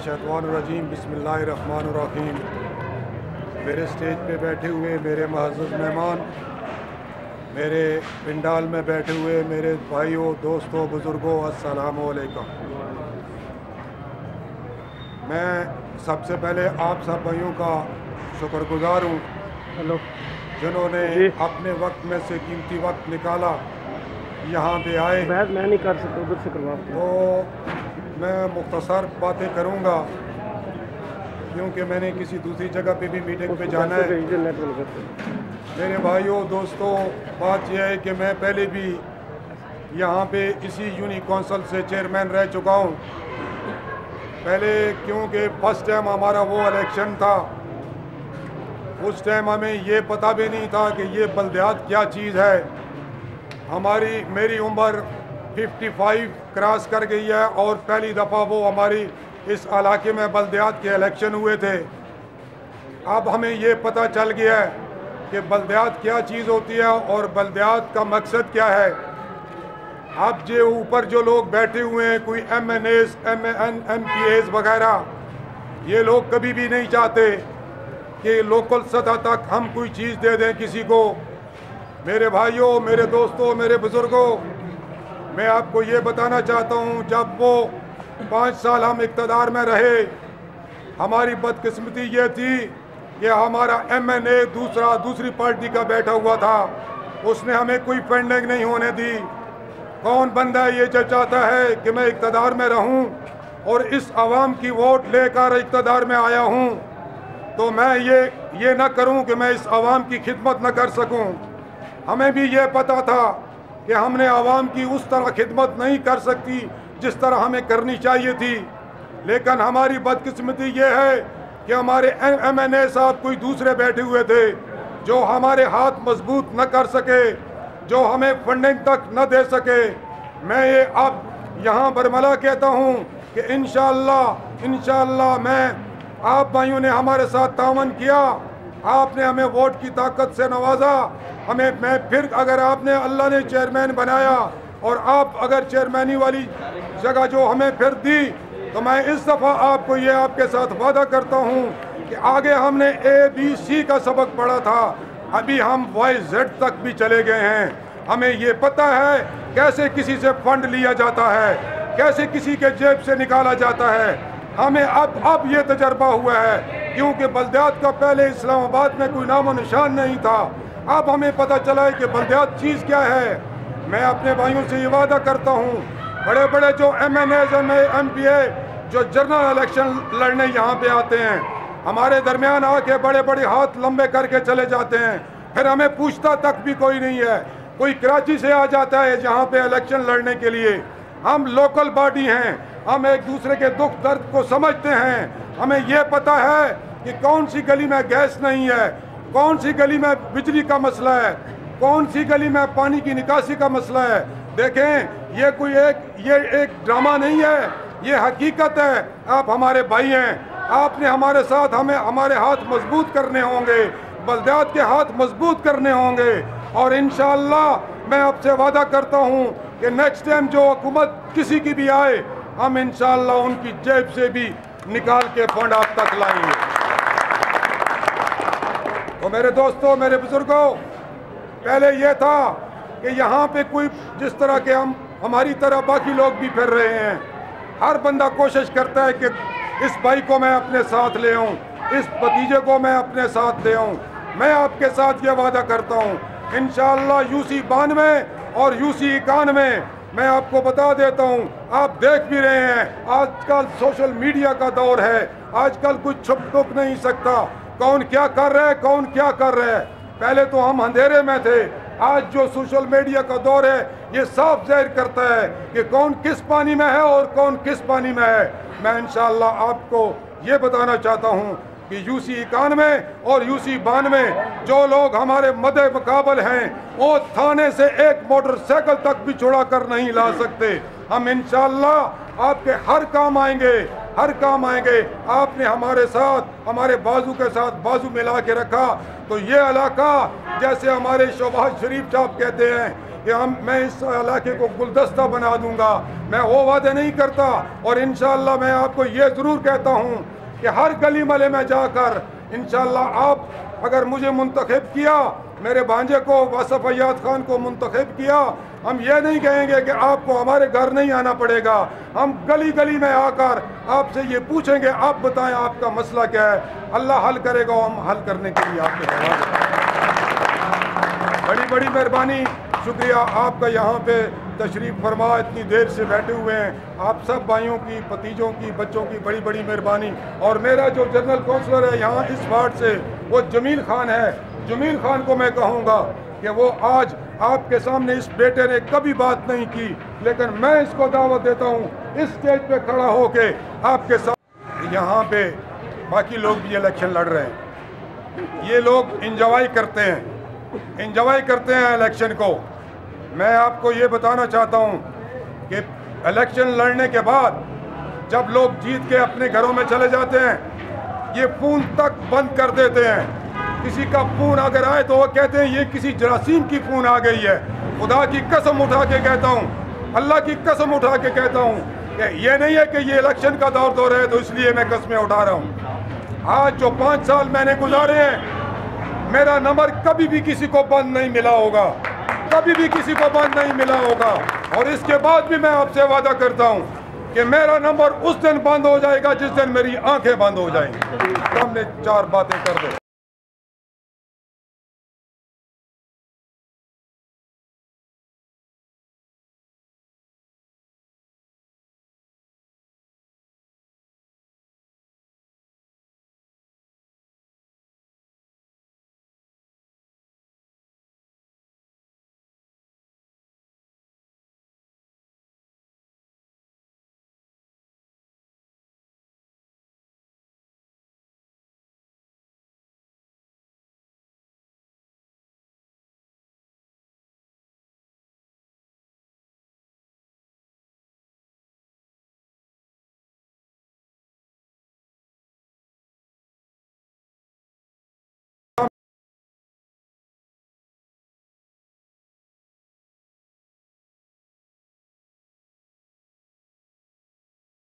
मिनशैतानिर्रजीम बिस्मिल्लाहिर्रहमानिर्रहीम। मेरे स्टेज पे बैठे हुए मेरे मुअज़्ज़ज़ मेहमान, मेरे पिंडाल में बैठे हुए मेरे भाइयों, दोस्तों, बुज़ुर्गों, अस्सलामु अलैकुम। मैं सबसे पहले आप सब भाइयों का शुक्रगुज़ार हूँ जिन्होंने अपने वक्त में से कीमती वक्त निकाला, यहाँ पे आए। मैं नहीं कर सकता, उधर से करवा। तो मैं मुख्तसर बातें करूँगा क्योंकि मैंने किसी दूसरी जगह पे भी मीटिंग पे जाना है। मेरे भाइयों, दोस्तों, बात यह है कि मैं पहले भी यहाँ पे इसी यूनिक काउंसिल से चेयरमैन रह चुका हूँ। पहले क्योंकि फर्स्ट टाइम हमारा वो इलेक्शन था, उस टाइम हमें ये पता भी नहीं था कि ये बल्दियात क्या चीज़ है। मेरी उम्र 55 क्रॉस कर गई है और पहली दफ़ा वो हमारी इस इलाके में बल्दियात के इलेक्शन हुए थे। अब हमें ये पता चल गया है कि बल्दियात क्या चीज़ होती है और बल्दियात का मकसद क्या है। अब जो ऊपर जो लोग बैठे हुए हैं, कोई MNAs, MPAs वगैरह, ये लोग कभी भी नहीं चाहते कि लोकल सतह तक हम कोई चीज़ दे दें किसी को। मेरे भाइयों, मेरे दोस्तों, मेरे बुज़ुर्गों, मैं आपको ये बताना चाहता हूँ, जब वो 5 साल हम इक़्तिदार में रहे, हमारी बदकिस्मती ये थी कि हमारा MNA दूसरी पार्टी का बैठा हुआ था, उसने हमें कोई फंडिंग नहीं होने दी। कौन बंदा ये जो चाहता है कि मैं इक़्तिदार में रहूँ और इस आवाम की वोट लेकर इक़्तिदार में आया हूँ, तो मैं ये न करूँ कि मैं इस आवाम की खिदमत न कर सकूँ। हमें भी ये पता था कि हमने आवाम की उस तरह खिदमत नहीं कर सकती जिस तरह हमें करनी चाहिए थी। लेकिन हमारी बदकिस्मती ये है कि हमारे MNA साहब कोई दूसरे बैठे हुए थे जो हमारे हाथ मजबूत न कर सके, जो हमें फंडिंग तक न दे सके। मैं ये अब यहाँ बरमला कहता हूँ कि इंशाअल्लाह मैं आप भाइयों ने हमारे साथ तावन किया, आपने हमें वोट की ताकत से नवाजा। मैं फिर अगर आपने अल्लाह ने चेयरमैन बनाया और आप अगर चेयरमैनी वाली जगह जो हमें फिर दी, तो मैं इस दफ़ा आपको ये आपके साथ वादा करता हूँ कि आगे हमने ABC का सबक पढ़ा था, अभी हम YZ तक भी चले गए हैं। हमें ये पता है कैसे किसी से फंड लिया जाता है, कैसे किसी के जेब से निकाला जाता है। हमें अब ये तजर्बा हुआ है, क्योंकि बल्दियात का पहले इस्लामाबाद में कोई नामो निशान नहीं था। अब हमें पता चला है कि बल्दियात चीज़ क्या है। मैं अपने भाइयों से ये वादा करता हूँ, बड़े बड़े जो MNAs, MPA जो जनरल इलेक्शन लड़ने यहाँ पे आते हैं, हमारे दरमियान आके बड़े बड़े हाथ लंबे करके चले जाते हैं, फिर हमें पूछता तक भी कोई नहीं है। कोई कराची से आ जाता है यहाँ पे इलेक्शन लड़ने के लिए। हम लोकल बॉडी हैं, हम एक दूसरे के दुख दर्द को समझते हैं। हमें ये पता है कि कौन सी गली में गैस नहीं है, कौन सी गली में बिजली का मसला है, कौन सी गली में पानी की निकासी का मसला है। देखें, ये एक ड्रामा नहीं है, ये हकीकत है। आप हमारे भाई हैं, आपने हमारे साथ हमारे हाथ मजबूत करने होंगे, बल्दियात के हाथ मजबूत करने होंगे। और इंशाअल्लाह मैं आपसे वादा करता हूँ कि नेक्स्ट टाइम जो हुकूमत किसी की भी आए, हम इंशाअल्लाह उनकी जेब से भी निकाल के फंड आप तक लाएंगे। तो मेरे दोस्तों, मेरे बुजुर्गों, पहले यह था कि यहाँ पे कोई जिस तरह के हमारी तरह बाकी लोग भी फिर रहे हैं। हर बंदा कोशिश करता है कि इस भाई को मैं अपने साथ ले आऊँ, इस भतीजे को मैं अपने साथ ले आऊँ। मैं आपके साथ ये वादा करता हूँ, इंशाअल्लाह UC 92 और UC 91 मैं आपको बता देता हूँ, आप देख भी रहे हैं आजकल सोशल मीडिया का दौर है। आजकल कुछ छुप नहीं सकता, कौन क्या कर रहा है, कौन क्या कर रहा है। पहले तो हम अंधेरे में थे, आज जो सोशल मीडिया का दौर है ये साफ जाहिर करता है कि कौन किस पानी में है और कौन किस पानी में है। मैं इंशाअल्लाह आपको ये बताना चाहता हूँ कि UC 91 और UC 92 जो लोग हमारे मदे मुकाबल हैं, वो थाने से एक मोटरसाइकिल तक भी छुड़ा कर नहीं ला सकते। हम इंशाअल्लाह आपके हर काम आएंगे, हर काम आएंगे। आपने हमारे साथ, हमारे बाजू के साथ बाजू मिला के रखा, तो ये इलाका जैसे हमारे शहबाज शरीफ साहब कहते हैं कि मैं इस इलाके को गुलदस्ता बना दूंगा, मैं वो वादे नहीं करता। और इंशाअल्लाह मैं आपको ये ज़रूर कहता हूँ कि हर गली मले में जाकर इंशाअल्लाह आप अगर मुझे मुंतखब किया, मेरे भांजे को वासफ अय्याद खान को मुंतखब किया, हम ये नहीं कहेंगे कि आपको हमारे घर नहीं आना पड़ेगा। हम गली गली में आकर आपसे ये पूछेंगे, आप बताएं आपका मसला क्या है, अल्लाह हल करेगा, हम हल करने के लिए आपके हवाले। बड़ी बड़ी मेहरबानी, शुक्रिया आपका यहाँ पे तशरीफ़ फरमा, इतनी देर से बैठे हुए हैं। आप सब भाइयों की, भतीजों की, बच्चों की बड़ी बड़ी मेहरबानी। और मेरा जो जनरल काउंसलर है यहाँ इस वार्ड से, वो जमील खान है। जमील खान को मैं कहूँगा कि वो आज आपके सामने इस बेटे ने कभी बात नहीं की, लेकिन मैं इसको दावत देता हूँ इस स्टेज पे खड़ा होके आपके साथ। यहाँ पे बाकी लोग भी इलेक्शन लड़ रहे हैं, ये लोग इंजॉय करते हैं, इंजॉय करते हैं इलेक्शन को। मैं आपको ये बताना चाहता हूँ कि इलेक्शन लड़ने के बाद जब लोग जीत के अपने घरों में चले जाते हैं, ये फ़ोन तक बंद कर देते हैं। किसी का फ़ोन अगर आए तो वो कहते हैं ये किसी जरासीम की फ़ोन आ गई है। खुदा की कसम उठा के कहता हूँ, अल्लाह की कसम उठा के कहता हूँ कि ये नहीं है कि ये इलेक्शन का दौर है तो इसलिए मैं कस्में उठा रहा हूँ। आज जो 5 साल मैंने गुजारे हैं, मेरा नंबर कभी भी किसी को बंद नहीं मिला होगा, कभी भी किसी को बंद नहीं मिला होगा। और इसके बाद भी मैं आपसे वादा करता हूँ कि मेरा नंबर उस दिन बंद हो जाएगा जिस दिन मेरी आंखें बंद हो जाएंगी। सामने 4 बातें कर दो।